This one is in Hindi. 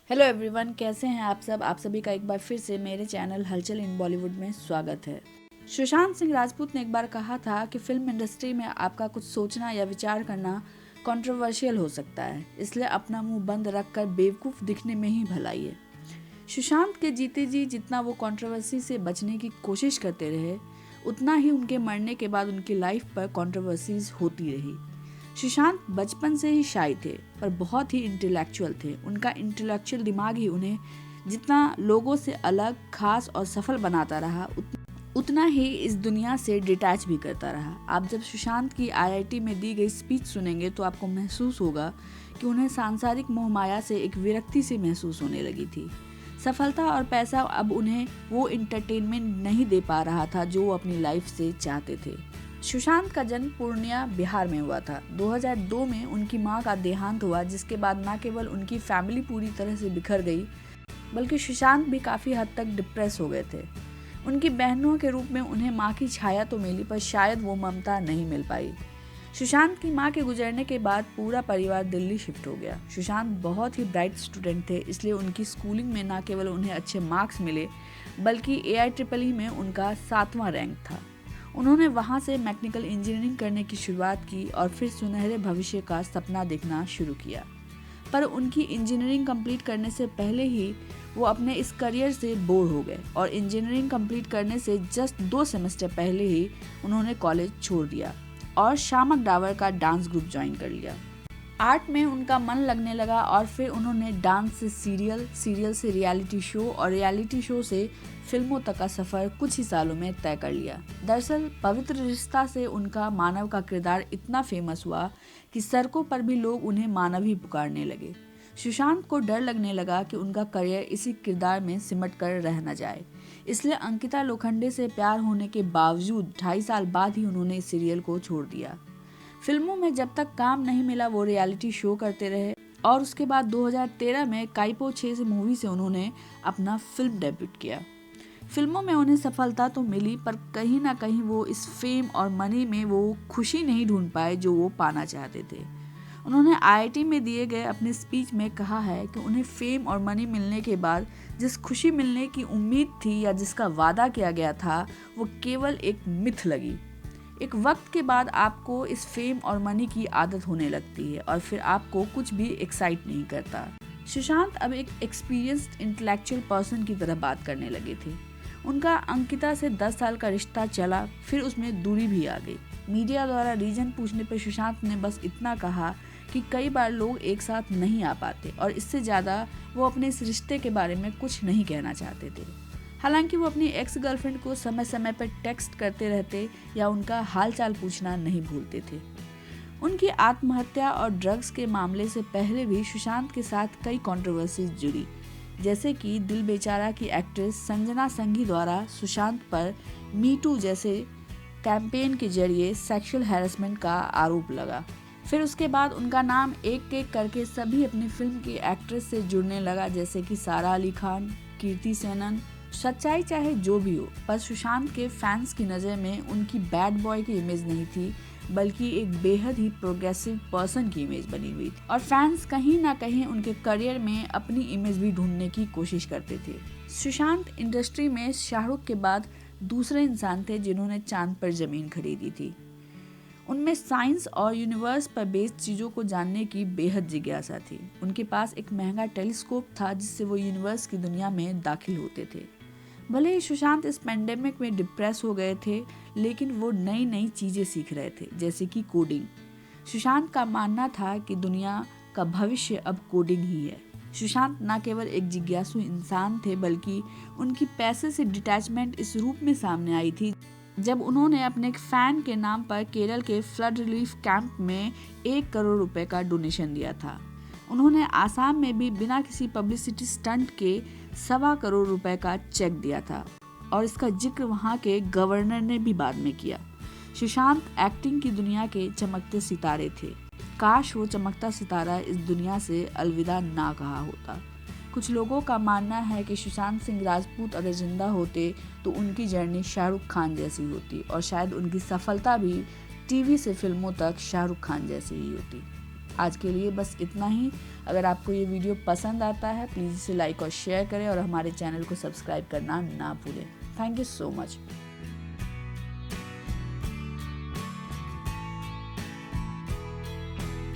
हेलो एवरीवन, कैसे हैं आप सब। आप सभी का एक बार फिर से मेरे चैनल हलचल इन बॉलीवुड में स्वागत है। सुशांत सिंह राजपूत ने एक बार कहा था कि फिल्म इंडस्ट्री में आपका कुछ सोचना या विचार करना कंट्रोवर्शियल हो सकता है, इसलिए अपना मुंह बंद रखकर बेवकूफ़ दिखने में ही भलाई है। सुशांत के जीते जी जितना वो कंट्रोवर्सी से बचने की कोशिश करते रहे, उतना ही उनके मरने के बाद उनकी लाइफ पर कंट्रोवर्सीज होती रही। सुशांत बचपन से ही शाय थे, पर बहुत ही इंटेलेक्चुअल थे। उनका इंटेलेक्चुअल दिमाग ही उन्हें जितना लोगों से अलग, खास और सफल बनाता रहा, उतना ही इस दुनिया से डिटैच भी करता रहा। आप जब सुशांत की आईआईटी में दी गई स्पीच सुनेंगे तो आपको महसूस होगा कि उन्हें सांसारिक मोहमाया से एक विरक्ति सी महसूस होने लगी थी। सफलता और पैसा अब उन्हें वो इंटरटेनमेंट नहीं दे पा रहा था जो वो अपनी लाइफ से चाहते थे। सुशांत का जन्म पूर्णिया, बिहार में हुआ था। 2002 में उनकी मां का देहांत हुआ, जिसके बाद न केवल उनकी फैमिली पूरी तरह से बिखर गई, बल्कि सुशांत भी काफ़ी हद तक डिप्रेस हो गए थे। उनकी बहनों के रूप में उन्हें मां की छाया तो मिली, पर शायद वो ममता नहीं मिल पाई। सुशांत की मां के गुजरने के बाद पूरा परिवार दिल्ली शिफ्ट हो गया। सुशांत बहुत ही ब्राइट स्टूडेंट थे, इसलिए उनकी स्कूलिंग में न केवल उन्हें अच्छे मार्क्स मिले, बल्कि AIEEE में उनका 7वां रैंक था। उन्होंने वहां से मैकेनिकल इंजीनियरिंग करने की शुरुआत की और फिर सुनहरे भविष्य का सपना देखना शुरू किया। पर उनकी इंजीनियरिंग कंप्लीट करने से पहले ही वो अपने इस करियर से बोर हो गए और इंजीनियरिंग कंप्लीट करने से जस्ट 2 सेमेस्टर पहले ही उन्होंने कॉलेज छोड़ दिया और शामक डावर का डांस ग्रुप ज्वाइन कर लिया। आर्ट में उनका मन लगने लगा और फिर उन्होंने डांस से सीरियल, सीरियल से रियलिटी शो और रियलिटी शो से फिल्मों तक का सफर कुछ ही सालों में तय कर लिया। दरअसल पवित्र रिश्ता से उनका मानव का किरदार इतना फेमस हुआ कि सड़कों पर भी लोग उन्हें मानव ही पुकारने लगे। सुशांत को डर लगने लगा कि उनका करियर इसी किरदार में सिमट कर रह न जाए, इसलिए अंकिता लोखंडे से प्यार होने के बावजूद 2.5 साल बाद ही उन्होंने इस सीरियल को छोड़ दिया। फिल्मों में जब तक काम नहीं मिला वो रियलिटी शो करते रहे और उसके बाद 2013 में काइपो 6 मूवी से उन्होंने अपना फिल्म डेब्यूट किया। फिल्मों में उन्हें सफलता तो मिली, पर कहीं ना कहीं वो इस फेम और मनी में वो खुशी नहीं ढूंढ पाए जो वो पाना चाहते थे। उन्होंने IIT में दिए गए अपने स्पीच में कहा है कि उन्हें फेम और मनी मिलने के बाद जिस खुशी मिलने की उम्मीद थी या जिसका वादा किया गया था, वो केवल एक मिथ लगी। एक वक्त के बाद आपको इस फेम और मनी की आदत होने लगती है और फिर आपको कुछ भी एक्साइट नहीं करता। सुशांत अब एक एक्सपीरियंस्ड इंटेलेक्चुअल पर्सन की तरह बात करने लगे थे। उनका अंकिता से 10 साल का रिश्ता चला, फिर उसमें दूरी भी आ गई। मीडिया द्वारा रीजन पूछने पर सुशांत ने बस इतना कहा कि कई बार लोग एक साथ नहीं आ पाते और इससे ज़्यादा वो अपने इस रिश्ते के बारे में कुछ नहीं कहना चाहते थे। हालांकि वो अपनी एक्स गर्लफ्रेंड को समय समय पर टेक्स्ट करते रहते या उनका हालचाल पूछना नहीं भूलते थे। उनकी आत्महत्या और ड्रग्स के मामले से पहले भी सुशांत के साथ कई कंट्रोवर्सीज जुड़ी, जैसे कि दिल बेचारा की एक्ट्रेस संजना संघी द्वारा सुशांत पर मी टू जैसे कैंपेन के जरिए सेक्सुअल हैरेसमेंट का आरोप लगा। फिर उसके बाद उनका नाम एक एक करके सभी अपनी फिल्म की एक्ट्रेस से जुड़ने लगा, जैसे कि सारा अली खान, कीर्ति सेनन। सच्चाई चाहे जो भी हो, पर सुशांत के फैंस की नज़र में उनकी बैड बॉय की इमेज नहीं थी, बल्कि एक बेहद ही प्रोग्रेसिव पर्सन की इमेज बनी हुई थी और फैंस कहीं ना कहीं उनके करियर में अपनी इमेज भी ढूंढने की कोशिश करते थे। सुशांत इंडस्ट्री में शाहरुख के बाद दूसरे इंसान थे जिन्होंने चांद पर जमीन खरीदी थी। उनमें साइंस और यूनिवर्स पर बेस्ड चीज़ों को जानने की बेहद जिज्ञासा थी। उनके पास एक महंगा टेलीस्कोप था जिससे वो यूनिवर्स की दुनिया में दाखिल होते थे। भले ही सुशांत इस पेंडेमिक में डिप्रेस हो गए थे, लेकिन वो नई नई चीज़ें सीख रहे थे, जैसे कि कोडिंग। सुशांत का मानना था कि दुनिया का भविष्य अब कोडिंग ही है। सुशांत न केवल एक जिज्ञासु इंसान थे, बल्कि उनकी पैसे से डिटैचमेंट इस रूप में सामने आई थी जब उन्होंने अपने एक फैन के नाम पर केरल के फ्लड रिलीफ कैंप में 1 करोड़ रुपए का डोनेशन दिया था। उन्होंने आसाम में भी बिना किसी पब्लिसिटी स्टंट के 1.25 करोड़ रुपए का चेक दिया था और इसका जिक्र वहां के गवर्नर ने भी बाद में किया। सुशांत एक्टिंग की दुनिया के चमकते सितारे थे। काश वो चमकता सितारा इस दुनिया से अलविदा ना कहा होता। कुछ लोगों का मानना है कि सुशांत सिंह राजपूत अगर जिंदा होते तो उनकी जर्नी शाहरुख खान जैसी होती और शायद उनकी सफलता भी टीवी से फिल्मों तक शाहरुख खान जैसी ही होती। आज के लिए बस इतना ही। अगर आपको ये वीडियो पसंद आता है प्लीज़ इसे लाइक और शेयर करें और हमारे चैनल को सब्सक्राइब करना ना भूलें। Thank you so much.